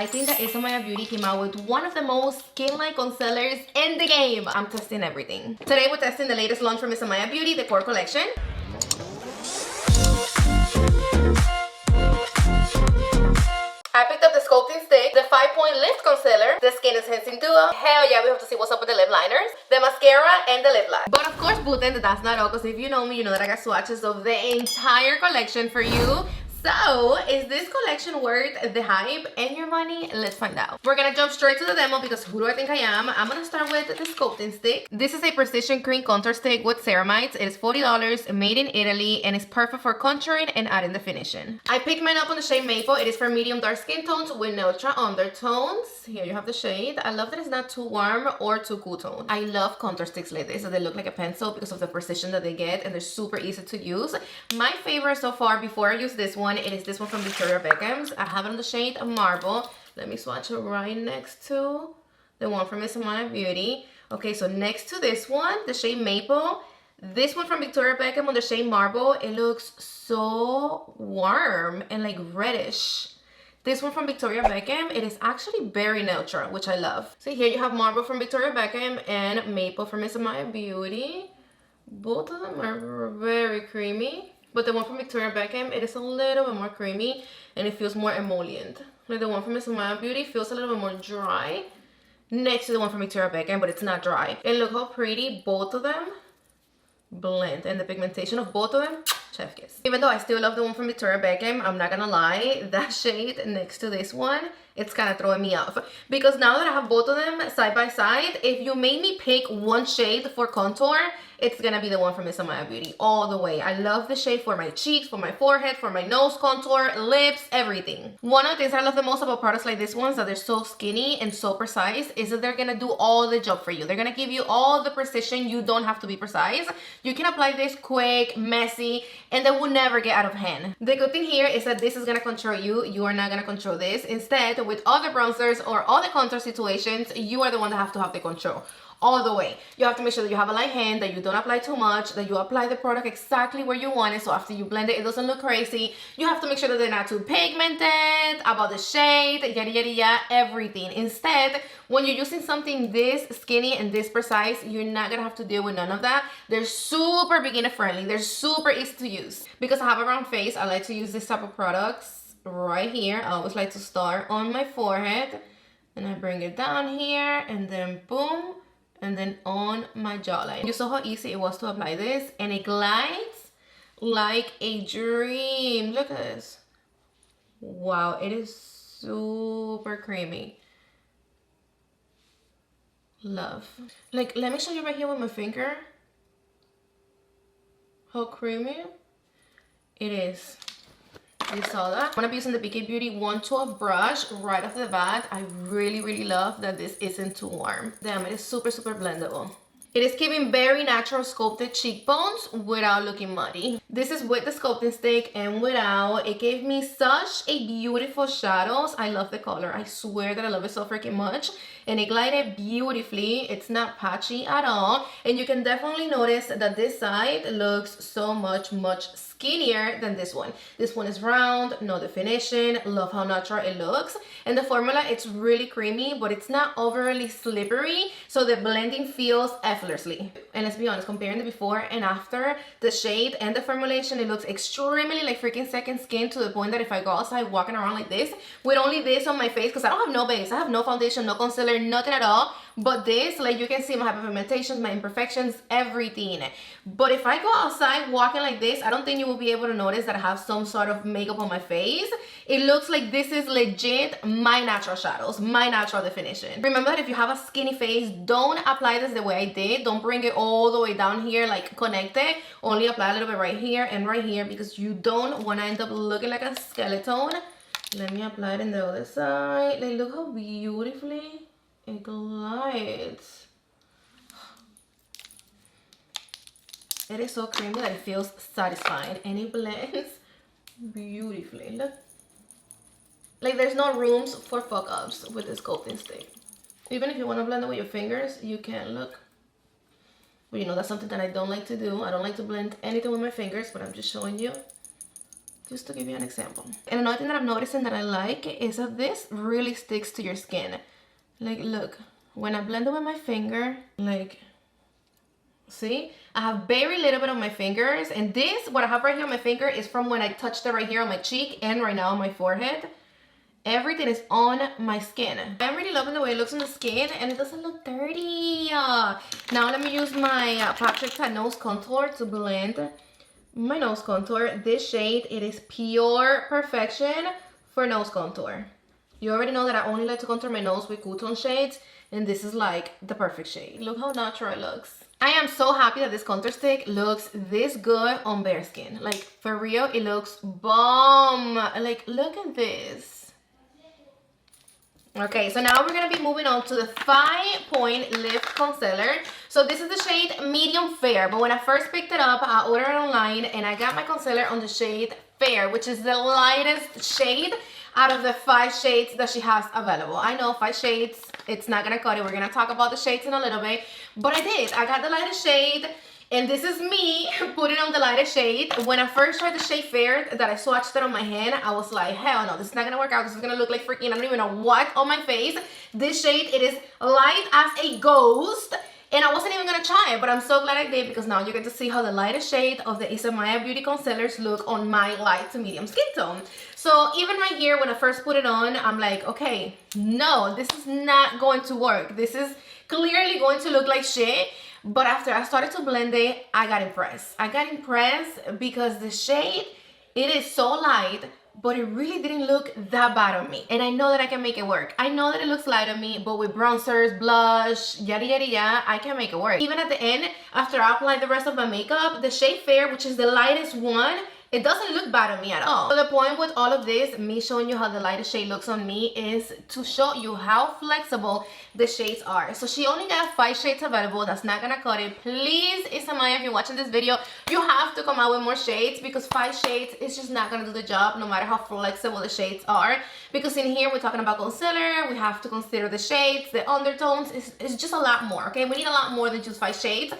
I think that Isamaya Beauty came out with one of the most skin-like concealers in the game. I'm testing everything. Today we're testing the latest launch from Isamaya Beauty, the Core Collection. I picked up the Sculpting Stick, the 5-point lift concealer, the Skin Enhancing Duo. Hell yeah, we have to see what's up with the lip liners, the mascara, and the lip lash. But of course, Buten, that's not all, because if you know me, you know that I got swatches of the entire collection for you. So, is this collection worth the hype and your money? Let's find out. We're gonna jump straight to the demo because who do I think I am? I'm gonna start with the Sculpting Stick. This is a precision cream contour stick with ceramides. It is $40, made in Italy, and it's perfect for contouring and adding definition. I picked mine up on the shade Maple. It is for medium dark skin tones with neutral undertones. Here you have the shade. I love that it's not too warm or too cool tone. I love contour sticks like this, so they look like a pencil because of the precision that they get, and they're super easy to use. My favorite so far, before I use this one, it is this one from Victoria Beckham's. I have it on the shade Marble. Let me swatch it right next to the one from Isamaya Beauty. Okay, so next to this one, the shade Maple, this one from Victoria Beckham on the shade Marble, it looks so warm and like reddish. This one from Victoria Beckham, it is actually very neutral, which I love. So here you have Marble from Victoria Beckham and Maple from Isamaya Beauty. Both of them are very creamy. But the one from Victoria Beckham, it is a little bit more creamy and it feels more emollient. Like the one from Isamaya Beauty feels a little bit more dry next to the one from Victoria Beckham, but it's not dry. And look how pretty both of them blend, and the pigmentation of both of them, chef kiss. Even though I still love the one from Victoria Beckham, I'm not gonna lie, that shade next to this one, it's kind of throwing me off. Because now that I have both of them side by side, if you made me pick one shade for contour, it's gonna be the one from Isamaya Beauty all the way. I love the shade for my cheeks, for my forehead, for my nose contour, lips, everything. One of the things I love the most about products like this ones, that they're so skinny and so precise, is that they're gonna do all the job for you. They're gonna give you all the precision. You don't have to be precise. You can apply this quick, messy, and they will never get out of hand. The good thing here is that this is gonna control you. You are not gonna control this. Instead, with other bronzers or other contour situations, you are the one that have to have the control all the way. You have to make sure that you have a light hand, that you don't apply too much, that you apply the product exactly where you want it, so after you blend it, it doesn't look crazy. You have to make sure that they're not too pigmented, about the shade, yada yada yada, everything. Instead, when you're using something this skinny and this precise, you're not gonna have to deal with none of that. They're super beginner friendly. They're super easy to use. Because I have a round face, I like to use this type of products right here. I always like to start on my forehead, and I bring it down here, and then boom, and then on my jawline. You saw how easy it was to apply this, and it glides like a dream. Look at this. Wow, it is super creamy. Love. Like, let me show you right here with my finger how creamy it is. You saw that? I'm gonna be using the BK Beauty 112 brush right off the bat. I really love that this isn't too warm. Damn, it is super blendable. It is giving very natural sculpted cheekbones without looking muddy. This is with the sculpting stick and without. It gave me such a beautiful shadows. I love the color. I swear that I love it so freaking much. And it glided beautifully. It's not patchy at all. And you can definitely notice that this side looks so much skinnier than this one. This one is round, no definition. Love how natural it looks. And the formula, it's really creamy, but it's not overly slippery, so the blending feels effortlessly. And let's be honest, comparing the before and after, the shade and the formulation, it looks extremely like freaking second skin, to the point that if I go outside walking around like this with only this on my face, because I don't have no base, I have no foundation, no concealer, nothing at all, but this, like, you can see my hyperpigmentations, my imperfections, everything. But if I go outside walking like this, I don't think you will be able to notice that I have some sort of makeup on my face. It looks like this is legit my natural shadows, my natural definition. Remember that if you have a skinny face, don't apply this the way I did. Don't bring it all the way down here, like connected. Only apply a little bit right here and right here, because you don't want to end up looking like a skeleton. Let me apply it in the other side. Like, look how beautifully it glides. It is so creamy that it feels satisfying, and it blends beautifully. Look. Like, there's no rooms for fuck ups with this sculpting stick. Even if you want to blend it with your fingers, you can. Look. But you know, that's something that I don't like to do. I don't like to blend anything with my fingers, but I'm just showing you Just to give you an example. And another thing that I'm noticing that I like is that this really sticks to your skin. Like, look, when I blend it with my finger, like, see? I have very little bit on my fingers. And this, what I have right here on my finger is from when I touched it right here on my cheek and right now on my forehead. Everything is on my skin. I'm really loving the way it looks on the skin and it doesn't look dirty. Now let me use my Patrick Nose Contour to blend my nose contour. This shade, it is pure perfection for nose contour. You already know that I only like to contour my nose with cool tone shades, and this is like the perfect shade. Look how natural it looks. I am so happy that this contour stick looks this good on bare skin. Like, for real, it looks bomb. Like, look at this. Okay, so now we're gonna be moving on to the 5-point lift concealer. So this is the shade Medium Fair, but when I first picked it up, I ordered it online and I got my concealer on the shade Fair, which is the lightest shade out of the 5 shades that she has available. I know 5 shades, it's not gonna cut it. We're gonna talk about the shades in a little bit, but I did. I got the lightest shade. And this is me putting on the lightest shade. When I first tried the shade Fair, that I swatched it on my hand, I was like, hell no, this is not gonna work out. This is gonna look like freaking, I don't even know what on my face. This shade, it is light as a ghost. And I wasn't even gonna try it, but I'm so glad I did because now you get to see how the lightest shade of the Isamaya Beauty concealers look on my light to medium skin tone. So even right here, when I first put it on, I'm like, okay, no, this is not going to work. This is clearly going to look like shit. But after I started to blend it, I got impressed. I got impressed because the shade, it is so light, but it really didn't look that bad on me. And I know that I can make it work. I know that it looks light on me, but with bronzers, blush, yada yada yada, I can make it work. Even at the end, after I apply the rest of my makeup, the shade Fair, which is the lightest one, it doesn't look bad on me at all. So the point with all of this, me showing you how the lightest shade looks on me, is to show you how flexible the shades are. So she only got 5 shades available. That's not gonna cut it. Please, Isamaya, if you're watching this video, you have to come out with more shades because 5 shades is just not gonna do the job no matter how flexible the shades are. Because in here, we're talking about concealer. We have to consider the shades, the undertones. It's just a lot more, okay? We need a lot more than just 5 shades.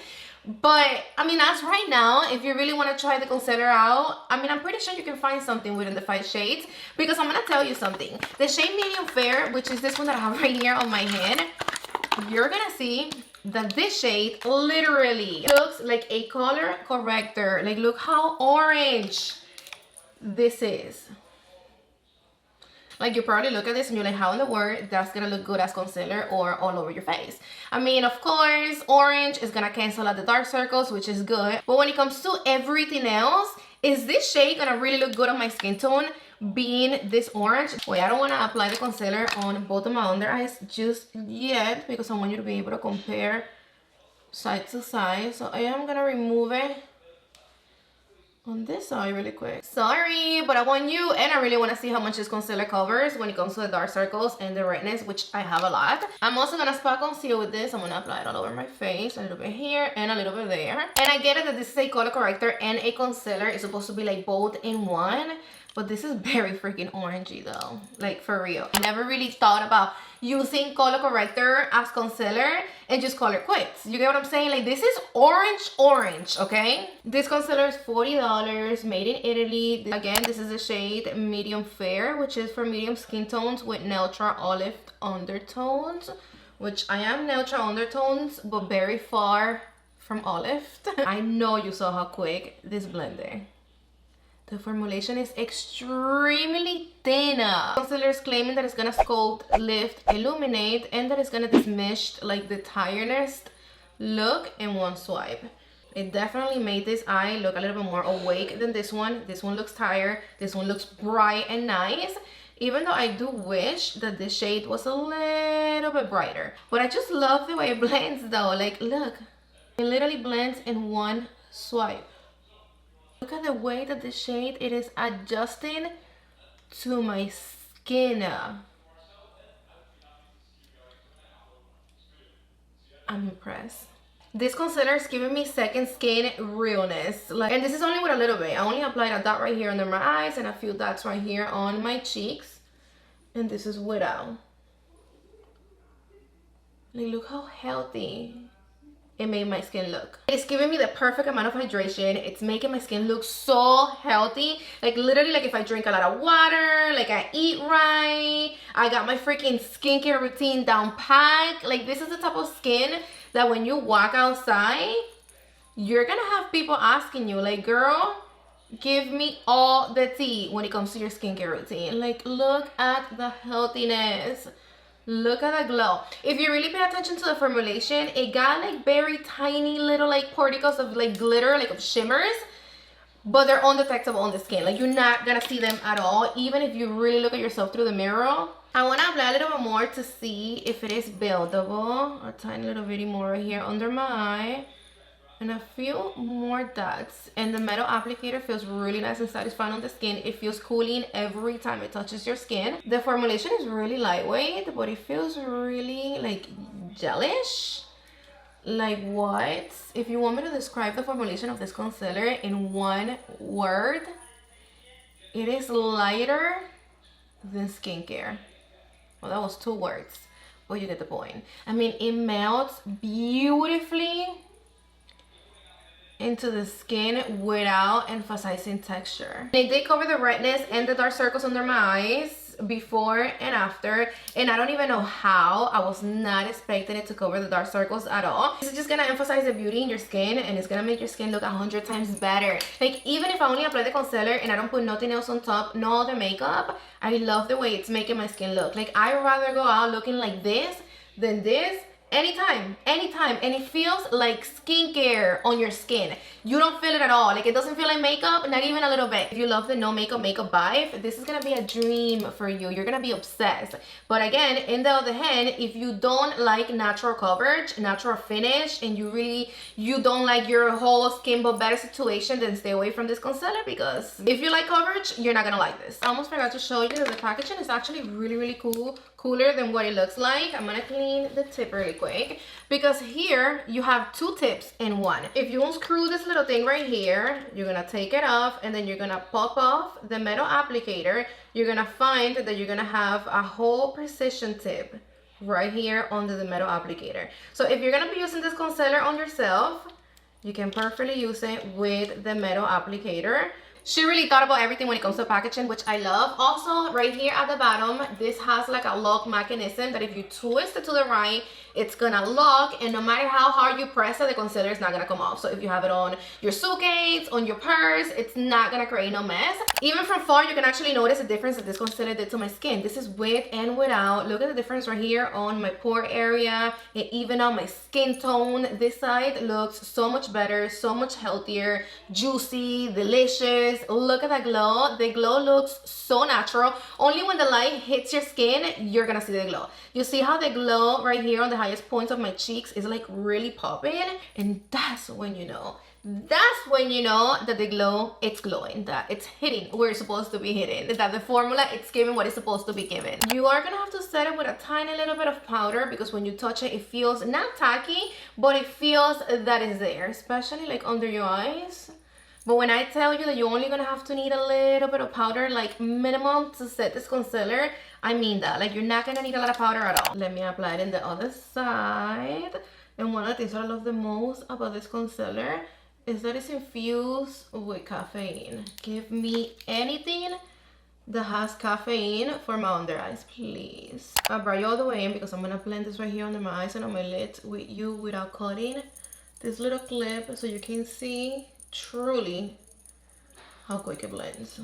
But I mean, as right now, if you really want to try the concealer out, I mean, I'm pretty sure you can find something within the 5 shades, because I'm gonna tell you something. The shade Medium Fair, which is this one that I have right here on my hand, you're gonna see that this shade literally looks like a color corrector. Like, look how orange this is. Like, you probably look at this and you're like, how in the world that's gonna look good as concealer or all over your face? I mean, of course, orange is gonna cancel out the dark circles, which is good. But when it comes to everything else, is this shade gonna really look good on my skin tone being this orange? Wait, I don't wanna apply the concealer on both of my under eyes just yet because I want you to be able to compare side to side. So I am gonna remove it on this side really quick. Sorry, but I want you, and I really want to see how much this concealer covers when it comes to the dark circles and the redness, which I have a lot. I'm also gonna spot conceal with this. I'm gonna apply it all over my face, a little bit here and a little bit there. And I get it that this is a color corrector and a concealer. It's supposed to be like both in one, but this is very freaking orangey though, like for real. I never really thought about using color corrector as concealer and just color quits. You get what I'm saying? Like, this is orange, okay? This concealer is $40, made in Italy. Again, this is the shade Medium Fair, which is for medium skin tones with neutral olive undertones, which I am neutral undertones, but very far from olive. I know you saw how quick this blended. The formulation is extremely thin. Concealer is claiming that it's gonna sculpt, lift, illuminate, and that it's gonna dismiss like the tiredness look in one swipe. It definitely made this eye look a little bit more awake than this one. This one looks tired. This one looks bright and nice. Even though I do wish that this shade was a little bit brighter. But I just love the way it blends though. Like, look, it literally blends in one swipe. Look at the way that the shade, it is adjusting to my skin. I'm impressed. This concealer is giving me second skin realness. Like, and this is only with a little bit. I only applied a dot right here under my eyes and a few dots right here on my cheeks. And this is without. Like, look how healthy it made my skin look. It's giving me the perfect amount of hydration. It's making my skin look so healthy. Like literally, like if I drink a lot of water, like I eat right, I got my freaking skincare routine down pat. Like this is the type of skin that when you walk outside, you're gonna have people asking you like, girl, give me all the tea when it comes to your skincare routine. Like look at the healthiness. Look at the glow. If you really pay attention to the formulation, it got like very tiny little like particles of like glitter, like of shimmers, but they're undetectable on the skin. Like you're not gonna see them at all, even if you really look at yourself through the mirror. I want to apply a little bit more to see if it is buildable. A tiny little bit more right here under my eye. And a few more dots, and the metal applicator feels really nice and satisfying on the skin. It feels cooling every time it touches your skin. The formulation is really lightweight, but it feels really like gelish. Like what? If you want me to describe the formulation of this concealer in one word, it is lighter than skincare. Well, that was 2 words, but you get the point. I mean, it melts beautifully into the skin without emphasizing texture. It did cover the redness and the dark circles under my eyes before and after, and I don't even know how. I was not expecting it to cover the dark circles at all. This is just gonna emphasize the beauty in your skin, and it's gonna make your skin look 100 times better. Like even if I only apply the concealer and I don't put nothing else on top, no other makeup, I love the way it's making my skin look. Like I'd rather go out looking like this than this anytime, and it feels like skincare on your skin. You don't feel it at all. Like it doesn't feel like makeup, not even a little bit. If you love the no makeup vibe, this is gonna be a dream for you. You're gonna be obsessed. But again, in the other hand, if you don't like natural coverage, natural finish, and you don't like your whole skin but better situation, then stay away from this concealer, because if you like coverage, you're not gonna like this. I almost forgot to show you that the packaging is actually really cool, cooler than what it looks like. I'm gonna clean the tip really quick, because here you have 2 tips in one. If you unscrew this little thing right here, you're gonna take it off, and then you're gonna pop off the metal applicator. You're gonna find that you're gonna have a whole precision tip right here under the metal applicator. So if you're gonna be using this concealer on yourself, you can perfectly use it with the metal applicator. She really thought about everything when it comes to packaging, which I love. Also, right here at the bottom, this has like a lock mechanism that if you twist it to the right, it's gonna lock, and no matter how hard you press it, the concealer is not gonna come off. So if you have it on your suitcase, on your purse, it's not gonna create no mess. Even from far, you can actually notice the difference that this concealer did to my skin. This is with and without. Look at the difference right here on my pore area, and even on my skin tone. This side looks so much better, so much healthier, juicy, delicious. Look at that glow. The glow looks so natural. Only when the light hits your skin, you're gonna see the glow. You see how the glow right here on the highest points of my cheeks is like really popping, and that's when you know that the glow, it's glowing, that it's hitting where it's supposed to be hitting, that the formula, it's giving what it's supposed to be giving. You are gonna have to set it with a tiny little bit of powder, because when you touch it, it feels not tacky, but it feels that it's there, especially like under your eyes. But when I tell you that you're only gonna have to need a little bit of powder, like minimum, to set this concealer, I mean that. Like you're not gonna need a lot of powder at all. Let me apply it in the other side. And one of the things that I love the most about this concealer is that it's infused with caffeine. Give me anything that has caffeine for my under eyes, please. I brought you all the way in because I'm gonna blend this right here under my eyes and on my lids with you without cutting this little clip, so you can see truly how quick it blends.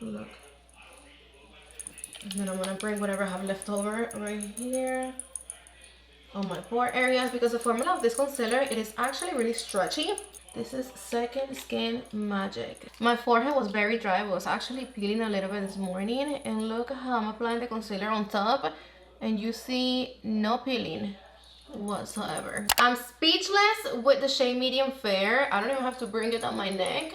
Look. And then I'm gonna bring whatever I have left over right here on my pore areas, because the formula of this concealer, it is actually really stretchy. This is Second Skin Magic. My forehead was very dry. I was actually peeling a little bit this morning, and look how I'm applying the concealer on top, and you see no peeling whatsoever. I'm speechless with the shade Medium Fair. I don't even have to bring it on my neck.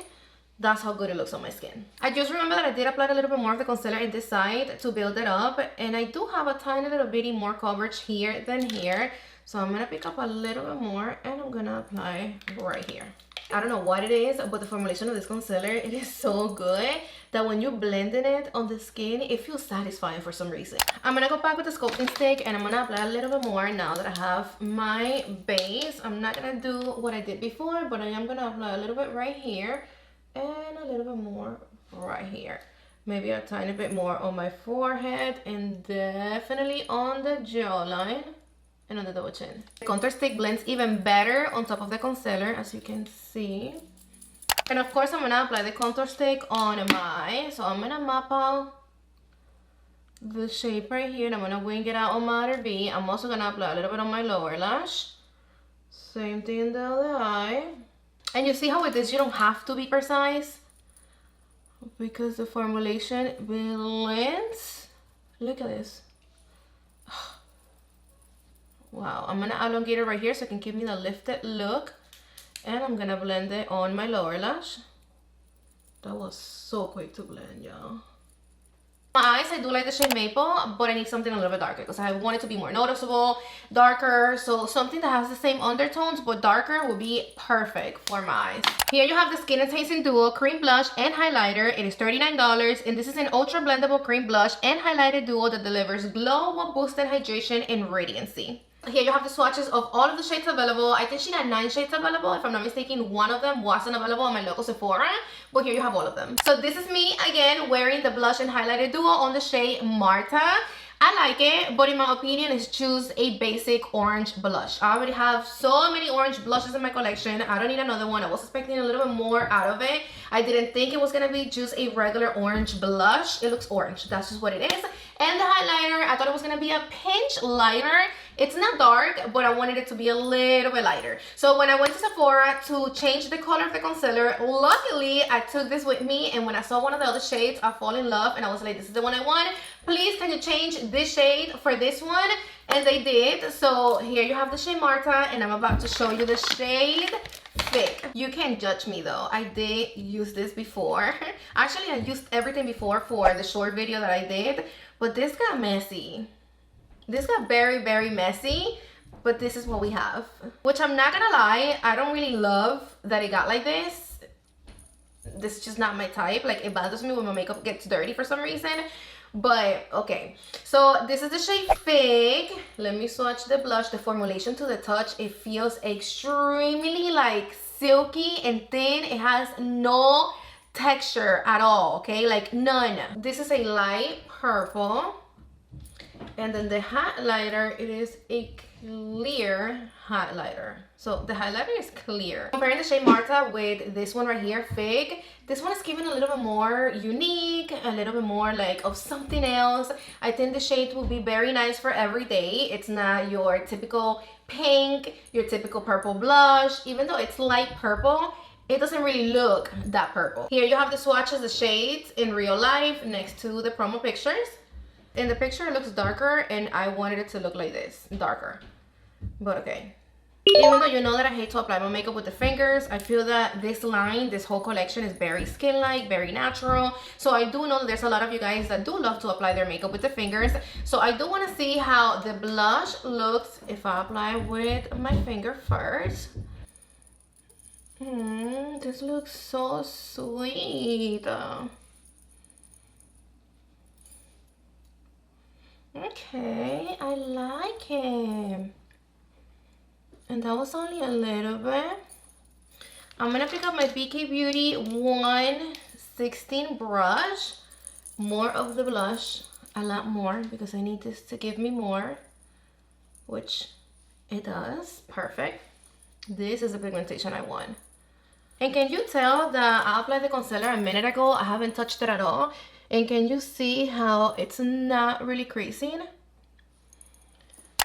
That's how good it looks on my skin. I just remember that I did apply a little bit more of the concealer in this side to build it up, and I do have a tiny little bit more coverage here than here, so I'm gonna pick up a little bit more and I'm gonna apply right here. I don't know what it is, but the formulation of this concealer, it is so good that when you're blending it on the skin, it feels satisfying for some reason. I'm gonna go back with the sculpting stick and I'm gonna apply a little bit more now that I have my base. I'm not gonna do what I did before, but I am gonna apply a little bit right here and a little bit more right here. Maybe a tiny bit more on my forehead and definitely on the jawline and on the double chin. The contour stick blends even better on top of the concealer, as you can see. And of course, I'm gonna apply the contour stick on my, so I'm gonna map out the shape right here and I'm gonna wing it out on my other V. I'm also gonna apply a little bit on my lower lash. Same thing in the other eye. And you see how with this, you don't have to be precise because the formulation blends. Look at this. Wow, I'm gonna elongate it right here so it can give me the lifted look. And I'm gonna blend it on my lower lash. That was so quick to blend, y'all. My eyes, I do like the shade Maple, but I need something a little bit darker because I want it to be more noticeable, darker. So something that has the same undertones but darker would be perfect for my eyes. Here you have the Skin Enhancing Duo Cream Blush and Highlighter. It is $39 and this is an ultra blendable cream blush and highlighter duo that delivers glow while boosting hydration and radiancy. Here you have the swatches of all of the shades available. I think she had 9 shades available. If I'm not mistaken, one of them wasn't available on my local Sephora, but here you have all of them. So this is me again wearing the blush and highlighter duo on the shade Marta. I like it, but in my opinion, is choose a basic orange blush. I already have so many orange blushes in my collection. I don't need another one. I was expecting a little bit more out of it. I didn't think it was gonna be just a regular orange blush. It looks orange, that's just what it is. And the highlighter, I thought it was gonna be a pinch lighter. It's not dark, but I wanted it to be a little bit lighter. So when I went to Sephora to change the color of the concealer, luckily I took this with me, and when I saw one of the other shades, I fall in love and I was like, this is the one I want. Please, can you change this shade for this one? And they did. So here you have the shade Marta, and I'm about to show you the shade Thick. You can't judge me though. I did use this before. Actually, I used everything before for the short video that I did, but this got messy. This got very, very messy, but this is what we have. Which I'm not gonna lie, I don't really love that it got like this. This is just not my type. Like, it bothers me when my makeup gets dirty for some reason. But okay, so this is the shade Fig. Let me swatch the blush. The formulation to the touch, it feels extremely like silky and thin. It has no texture at all, okay, like none. This is a light purple, and then the highlighter, it is a clear highlighter. So the highlighter is clear. Comparing the shade Marta with this one right here, Fig, this one is giving a little bit more unique, a little bit more like of something else. I think the shade will be very nice for every day. It's not your typical pink, your typical purple blush. Even though it's light purple, it doesn't really look that purple. Here you have the swatches, the shades in real life next to the promo pictures. In the picture it looks darker, and I wanted it to look like this, darker. But okay. Even though you know that I hate to apply my makeup with the fingers, I feel that this line, this whole collection is very skin-like, very natural. So I do know that there's a lot of you guys that do love to apply their makeup with the fingers. So I do want to see how the blush looks if I apply with my finger first. This looks so sweet. Okay, I like it. And that was only a little bit. I'm gonna pick up my BK Beauty 116 brush. More of the blush, a lot more, because I need this to give me more, which it does. Perfect. This is the pigmentation I want. And can you tell that I applied the concealer a minute ago? I haven't touched it at all. And can you see how it's not really creasing?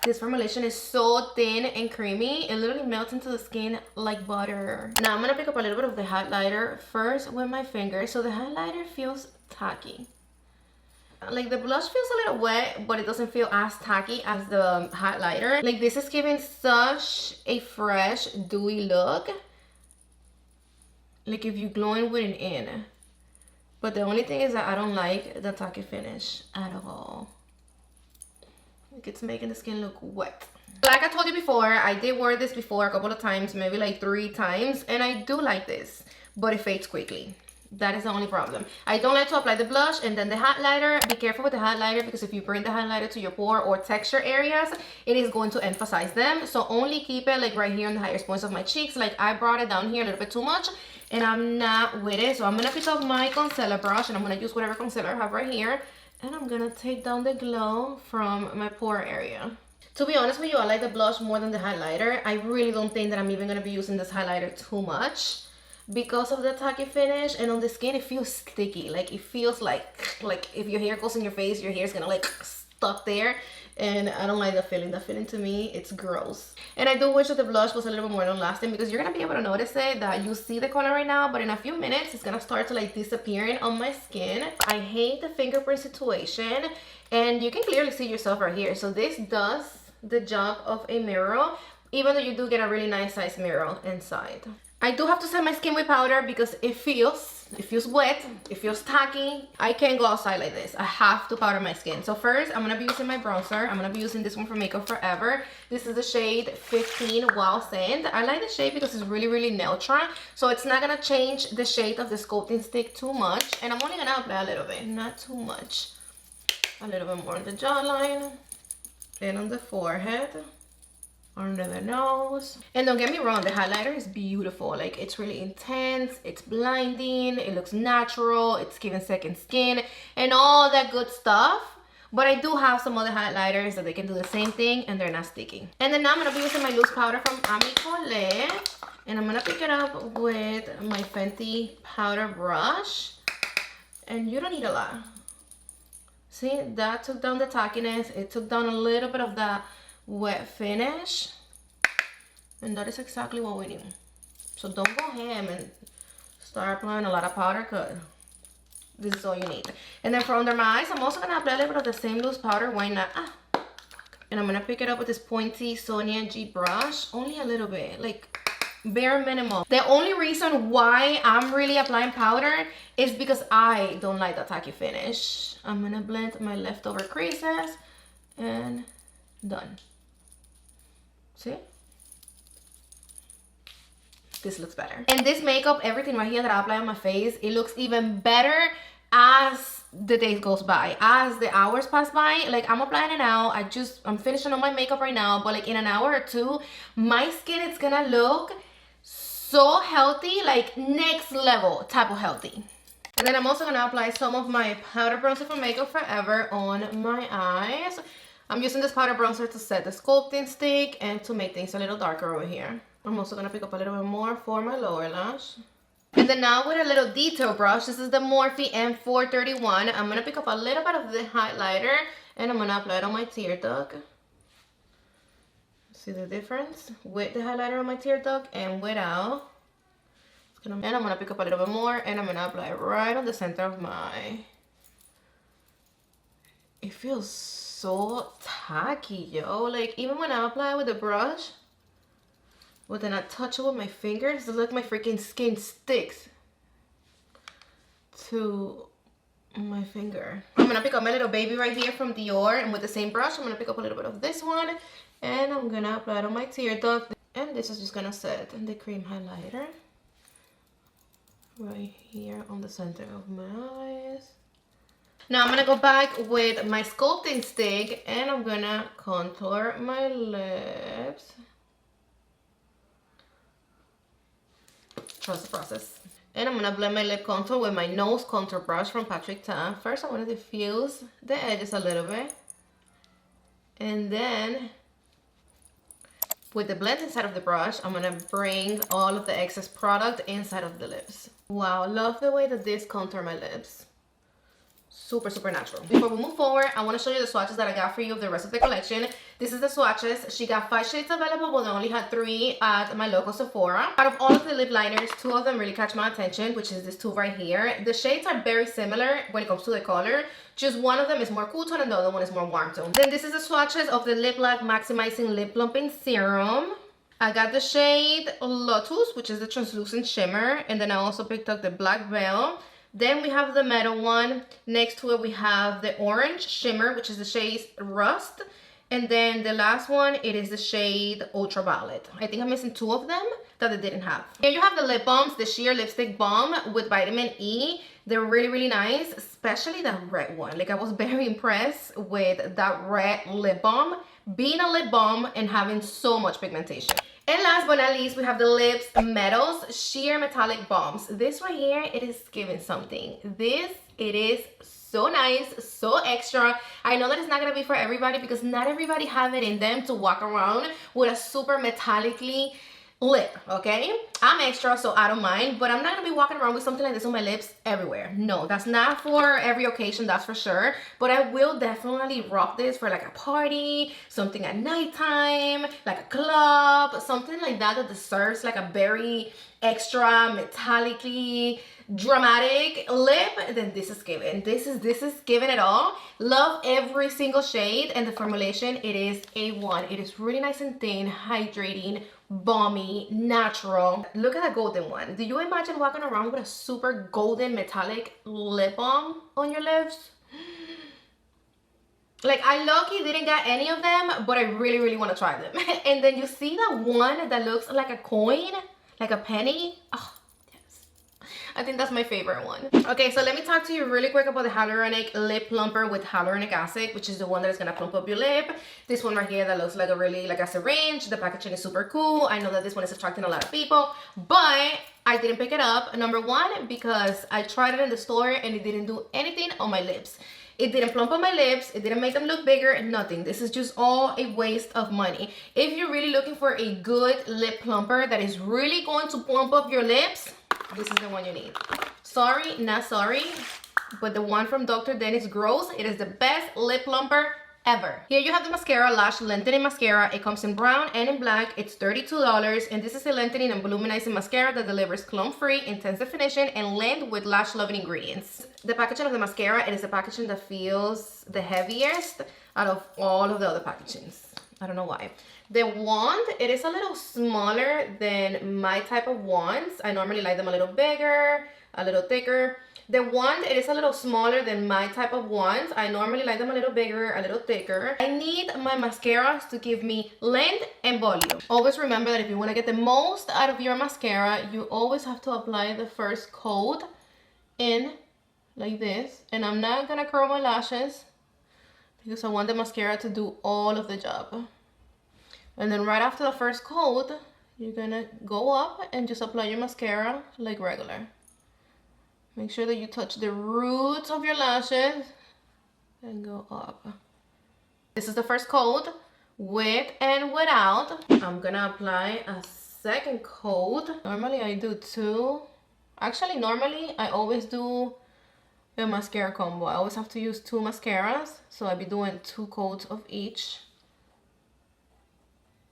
This formulation is so thin and creamy. It literally melts into the skin like butter. Now I'm gonna pick up a little bit of the highlighter first with my finger. So the highlighter feels tacky. Like the blush feels a little wet, but it doesn't feel as tacky as the highlighter. Like this is giving such a fresh, dewy look. Like if you're glowing with an in. But the only thing is that I don't like the tacky finish at all. Like it's making the skin look wet. Like I told you before, I did wear this before a couple of times, maybe like 3 times, and I do like this, but it fades quickly. That is the only problem. I don't like to apply the blush and then the highlighter. Be careful with the highlighter, because if you bring the highlighter to your pore or texture areas, it is going to emphasize them. So only keep it like right here on the highest points of my cheeks. Like I brought it down here a little bit too much, and I'm not with it. So I'm gonna pick up my concealer brush, and I'm gonna use whatever concealer I have right here, and I'm gonna take down the glow from my pore area. To be honest with you, I like the blush more than the highlighter. I really don't think that I'm even gonna be using this highlighter too much, because of the tacky finish, and on the skin it feels sticky. Like it feels like if your hair goes in your face, your hair is gonna like stuck there, and I don't like that feeling. That feeling to me, it's gross. And I do wish that the blush was a little bit more long lasting, because you're gonna be able to notice it, that you see the color right now, but in a few minutes it's gonna start to like disappearing on my skin. I hate the fingerprint situation, and you can clearly see yourself right here. So this does the job of a mirror, even though you do get a really nice size mirror inside. I do have to set my skin with powder because it feels wet, it feels tacky. I can't go outside like this. I have to powder my skin. So first, I'm gonna be using my bronzer. I'm gonna be using this one from Makeup Forever. This is the shade 15 Wild Sand. I like the shade because it's really, really neutral. So it's not gonna change the shade of the sculpting stick too much. And I'm only gonna apply a little bit, not too much. A little bit more on the jawline and on the forehead, under the nose. And don't get me wrong, the highlighter is beautiful. Like it's really intense, it's blinding, it looks natural, it's giving second skin and all that good stuff. But I do have some other highlighters that they can do the same thing and they're not sticking. And then now I'm gonna be using my loose powder from Ami Colette, and I'm gonna pick it up with my Fenty powder brush. And you don't need a lot. See, that took down the tackiness, it took down a little bit of that wet finish, and that is exactly what we need. So don't go ham and start applying a lot of powder, because this is all you need. And then for under my eyes, I'm also gonna apply a little bit of the same loose powder. Why not? And I'm gonna pick it up with this pointy Sonia G brush, only a little bit, like bare minimum. The only reason why I'm really applying powder is because I don't like the tacky finish. I'm gonna blend my leftover creases and done. See? This looks better. And this makeup, everything right here that I apply on my face, it looks even better as the days goes by, as the hours pass by. Like I'm applying it now, I'm finishing on my makeup right now, but like in an hour or two, my skin is gonna look so healthy, like next level type of healthy. And then I'm also gonna apply some of my powder bronzer from Makeup Forever on my eyes. I'm using this powder bronzer to set the sculpting stick and to make things a little darker over here. I'm also gonna pick up a little bit more for my lower lash. And then now with a little detail brush, this is the Morphe M431. I'm gonna pick up a little bit of the highlighter and I'm gonna apply it on my tear duct. See the difference with the highlighter on my tear duct and without. And I'm gonna pick up a little bit more and I'm gonna apply it right on the center of my eye. It feels so tacky, yo. Like even when I apply it with the brush, but then I touch it with my fingers, it's like my freaking skin sticks to my finger. I'm gonna pick up my little baby right here from Dior, and with the same brush I'm gonna pick up a little bit of this one and I'm gonna apply it on my tear duct. And this is just gonna set the cream highlighter right here on the center of my eyes. Now I'm gonna go back with my sculpting stick and I'm gonna contour my lips. Trust the process. And I'm gonna blend my lip contour with my nose contour brush from Patrick Ta. First I want to diffuse the edges a little bit, and then with the blend inside of the brush, I'm gonna bring all of the excess product inside of the lips. Wow, love the way that this contour my lips. Super, super natural. Before we move forward, I want to show you the swatches that I got for you of the rest of the collection. This is the swatches. She got 5 shades available, but they only had 3 at my local Sephora. Out of all of the lip liners, 2 of them really catch my attention, which is this 2 right here. The shades are very similar when it comes to the color. Just one of them is more cool tone and the other one is more warm tone. Then this is the swatches of the Lip Lock Maximizing Lip Plumping Serum. I got the shade Lotus, which is the translucent shimmer, and then I also picked up the Black Veil. Then we have the metal one. Next to it we have the orange shimmer, which is the shade Rust. And then the last one, it is the shade Ultraviolet. I think I'm missing 2 of them that they didn't have. Here you have the lip balms, the sheer lipstick balm with vitamin E. They're really, really nice, especially that red one. Like, I was very impressed with that red lip balm, being a lip balm and having so much pigmentation. And last but not least, we have the Lips Metals Sheer Metallic Balms. This right here, it is giving something. This, it is so nice, so extra. I know that it's not gonna be for everybody because not everybody have it in them to walk around with a super metallically lip, okay? I'm extra, so I don't mind, but I'm not gonna be walking around with something like this on my lips everywhere. No, that's not for every occasion, that's for sure. But I will definitely rock this for like a party, something at nighttime, like a club, something like that that deserves like a very extra metallically dramatic lip. Then this is giving. This is giving it all. Love every single shade, and the formulation, it is A1. It is really nice and thin, hydrating, balmy, natural. Look at that golden one. Do you imagine walking around with a super golden metallic lip balm on your lips? Like, I low-key didn't get any of them, but I really, really want to try them. And then you see that one that looks like a coin, like a penny? Oh, I think that's my favorite one. Okay, so let me talk to you really quick about the hyaluronic lip plumper with hyaluronic acid, which is the one that is gonna plump up your lip. This one right here that looks like a syringe. The packaging is super cool. I know that this one is attracting a lot of people, but I didn't pick it up. Number one, because I tried it in the store and it didn't do anything on my lips. It didn't plump up my lips. It didn't make them look bigger, nothing. This is just all a waste of money. If you're really looking for a good lip plumper that is really going to plump up your lips, this is the one you need. Sorry, not sorry, but the one from Dr. Dennis Gross, it is the best lip plumper ever. Here you have the mascara, Lash Lengthening Mascara. It comes in brown and in black. It's $32, and this is a lengthening and volumizing mascara that delivers clump-free, intense definition, and length with lash-loving ingredients. The packaging of the mascara, it is the packaging that feels the heaviest out of all of the other packagings. I don't know why. The wand, it is a little smaller than my type of wands. I normally like them a little bigger, a little thicker. The wand, it is a little smaller than my type of wands. I normally like them a little bigger, a little thicker. I need my mascaras to give me length and volume. Always remember that if you want to get the most out of your mascara, you always have to apply the first coat in like this. And I'm not gonna curl my lashes because I want the mascara to do all of the job. And then right after the first coat, you're gonna go up and just apply your mascara like regular. Make sure that you touch the roots of your lashes and go up. This is the first coat, with and without. I'm gonna apply a second coat. Normally I do 2. Actually, normally I always do a mascara combo. I always have to use 2 mascaras, so I'll be doing 2 coats of each.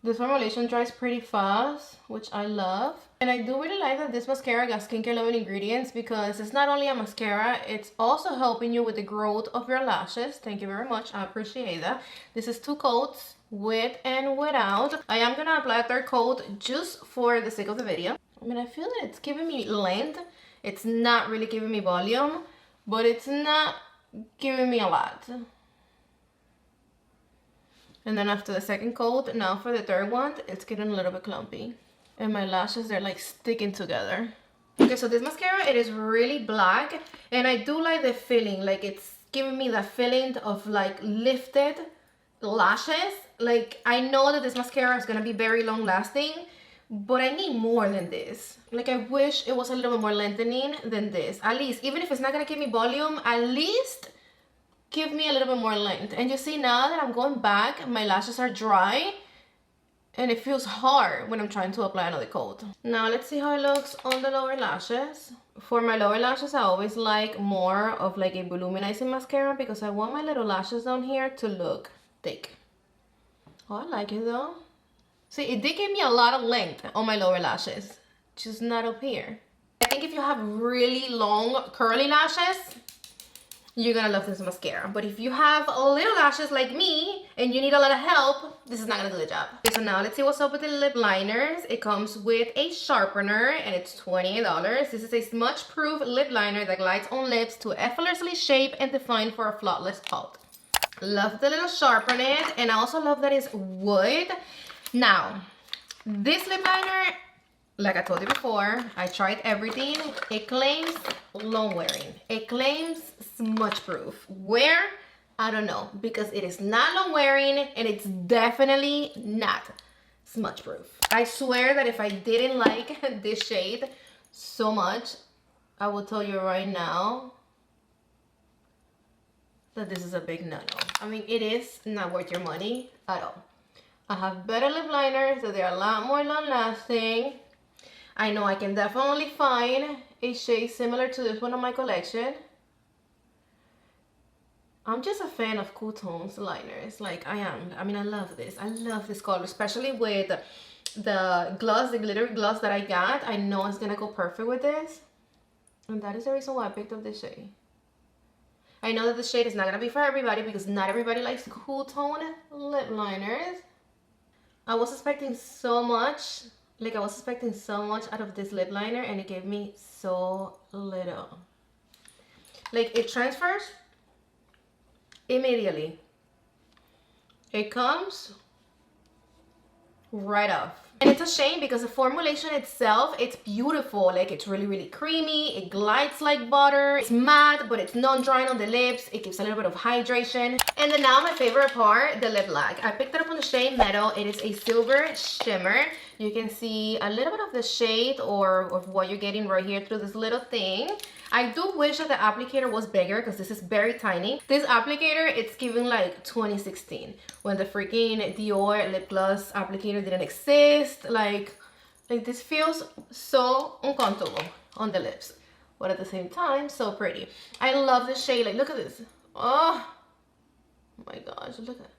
This formulation dries pretty fast, which I love. And I do really like that this mascara got skincare loving ingredients because it's not only a mascara, it's also helping you with the growth of your lashes. Thank you very much, I appreciate that. This is 2 coats, with and without. I am gonna apply a third coat just for the sake of the video. I mean, I feel that it's giving me length. It's not really giving me volume, but it's not giving me a lot. And then after the second coat, now for the third one, it's getting a little bit clumpy. And my lashes, they're like sticking together. Okay, so this mascara, it is really black. And I do like the feeling, like it's giving me that feeling of like lifted lashes. Like, I know that this mascara is gonna be very long lasting, but I need more than this. Like, I wish it was a little bit more lengthening than this. At least, even if it's not gonna give me volume, at least give me a little bit more length. And you see, now that I'm going back, my lashes are dry and it feels hard when I'm trying to apply another coat. Now let's see how it looks on the lower lashes. For my lower lashes, I always like more of like a volumizing mascara because I want my little lashes down here to look thick. Oh, I like it though. See, it did give me a lot of length on my lower lashes, just not up here. I think if you have really long curly lashes, you're gonna love this mascara. But if you have little lashes like me and you need a lot of help, this is not gonna do the job. Okay, so now let's see what's up with the lip liners. It comes with a sharpener and it's $28. This is a smudge-proof lip liner that glides on lips to effortlessly shape and define for a flawless coat. Love the little sharp on it, and I also love that it's wood. Now, this lip liner, like I told you before, I tried everything. It claims long wearing. It claims smudge proof. Where? I don't know, because it is not long wearing and it's definitely not smudge proof. I swear that if I didn't like this shade so much, I will tell you right now that this is a big no-no. I mean, it is not worth your money at all. I have better lip liners, so they're a lot more long-lasting. I know I can definitely find a shade similar to this one in my collection. I'm just a fan of cool tones liners, like I am. I mean, I love this. I love this color, especially with the gloss, the glittery gloss that I got. I know it's gonna go perfect with this. And that is the reason why I picked up this shade. I know that the shade is not gonna be for everybody because not everybody likes cool tone lip liners. I was expecting so much, like I was expecting so much out of this lip liner, and it gave me so little. Like, it transfers immediately. It comes right off. And it's a shame because the formulation itself, it's beautiful. Like, it's really, really creamy. It glides like butter. It's matte, but it's non-drying on the lips. It gives a little bit of hydration. And then now my favorite part, the lip lac. I picked it up on the shade Metal. It is a silver shimmer. You can see a little bit of the shade or of what you're getting right here through this little thing. I do wish that the applicator was bigger because this is very tiny. This applicator, it's giving like 2016 when the freaking Dior lip gloss applicator didn't exist. Like this feels so uncomfortable on the lips, but at the same time, so pretty. I love this shade. Like, look at this. Oh my gosh, look at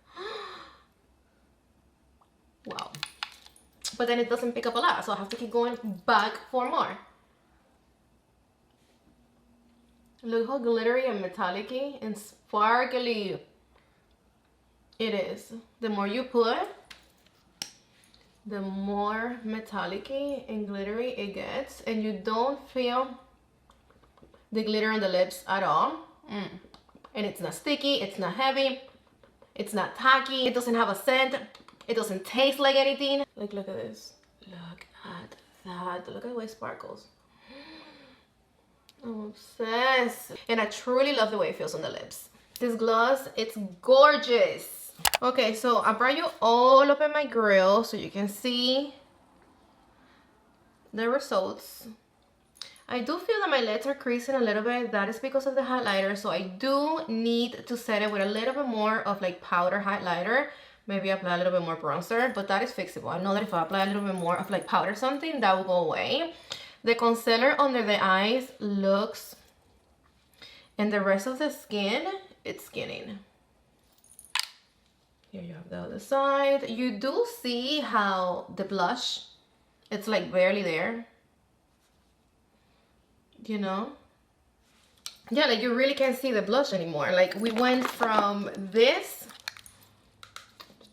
wow. But then it doesn't pick up a lot, so I have to keep going back for more. Look how glittery and metallic-y and sparkly it is. The more you put, the more metallic-y and glittery it gets, and you don't feel the glitter on the lips at all. And it's not sticky, it's not heavy, it's not tacky, it doesn't have a scent, it doesn't taste like anything. Like, look at this. Look at that. Look at the way it sparkles. I'm obsessed. And I truly love the way it feels on the lips. This gloss, it's gorgeous. Okay, so I brought you all up in my grill so you can see the results. I do feel that my lids are creasing a little bit. That is because of the highlighter. So I do need to set it with a little bit more of like powder highlighter. Maybe apply a little bit more bronzer, but that is fixable. I know that if I apply a little bit more of like powder something, that will go away. The concealer under the eyes looks, and the rest of the skin, it's skinning. Here you have the other side. You do see how the blush, it's like barely there. You know? Yeah, like you really can't see the blush anymore. Like, we went from this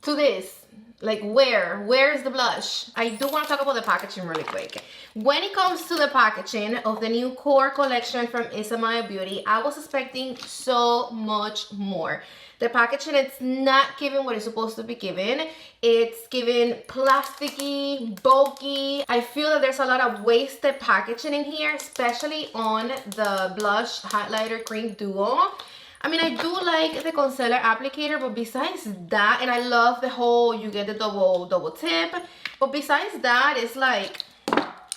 to this. Like, where's the blush? I do want to talk about the packaging really quick. When it comes to the packaging of the new core collection from Isamaya Beauty, I was expecting so much more. The packaging, it's not giving what it's supposed to be given. It's giving plasticky, bulky. I feel that there's a lot of wasted packaging in here, especially on the blush highlighter cream duo. I mean, I do like the concealer applicator, but besides that, and I love the whole, you get the double tip, but besides that, it's like,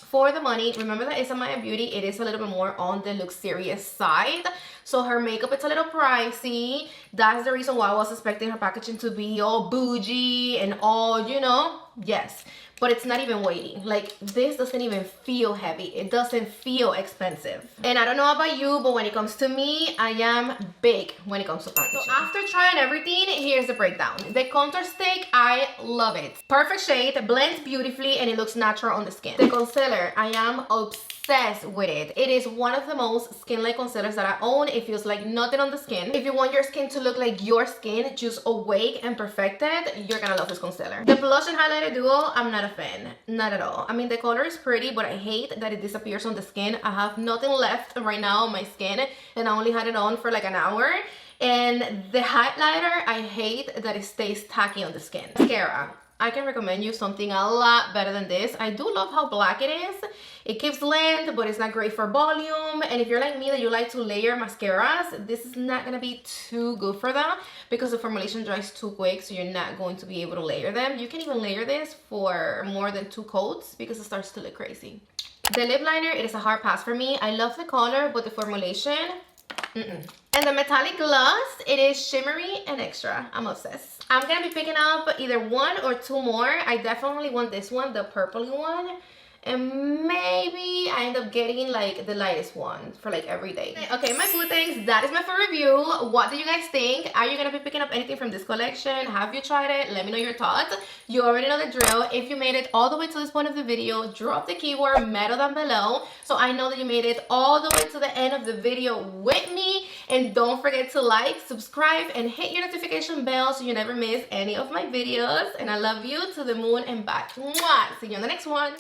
for the money. Remember that Isamaya Beauty, it is a little bit more on the luxurious side, so her makeup, it's a little pricey. That's the reason why I was expecting her packaging to be all bougie and all, you know, yes. But it's not even weighty. Like, this doesn't even feel heavy. It doesn't feel expensive. And I don't know about you, but when it comes to me, I am big when it comes to packaging. So after trying everything, here's the breakdown. The contour stick, I love it. Perfect shade, blends beautifully, and it looks natural on the skin. The concealer, I am obsessed with it. It is one of the most skin-like concealers that I own. It feels like nothing on the skin. If you want your skin to look like your skin, just awake and perfected, you're gonna love this concealer. The blush and highlighter duo, I'm not a fan, not at all. I mean, the color is pretty, but I hate that it disappears on the skin. I have nothing left right now on my skin, and I only had it on for like an hour, And the highlighter, I hate that it stays tacky on the skin. Mascara, I can recommend you something a lot better than this. I do love how black it is. It keeps length, but it's not great for volume. And if you're like me that you like to layer mascaras, this is not gonna be too good for that because the formulation dries too quick, so you're not going to be able to layer them. You can even layer this for more than 2 coats because it starts to look crazy. The lip liner, it is a hard pass for me. I love the color, but the formulation, And the metallic gloss, it is shimmery and extra. I'm obsessed. I'm gonna be picking up either 1 or 2 more. I definitely want this one, the purpley one. And maybe I end up getting like the lightest one for like every day. Okay, my food things, that is my food review. What do you guys think? Are you gonna be picking up anything from this collection? Have you tried it? Let me know your thoughts. You already know the drill. If you made it all the way to this point of the video, drop the keyword metal down below so I know that you made it all the way to the end of the video with me. And don't forget to like, subscribe, and hit your notification bell so you never miss any of my videos. And I love you to the moon and back. Mwah! See you on the next one.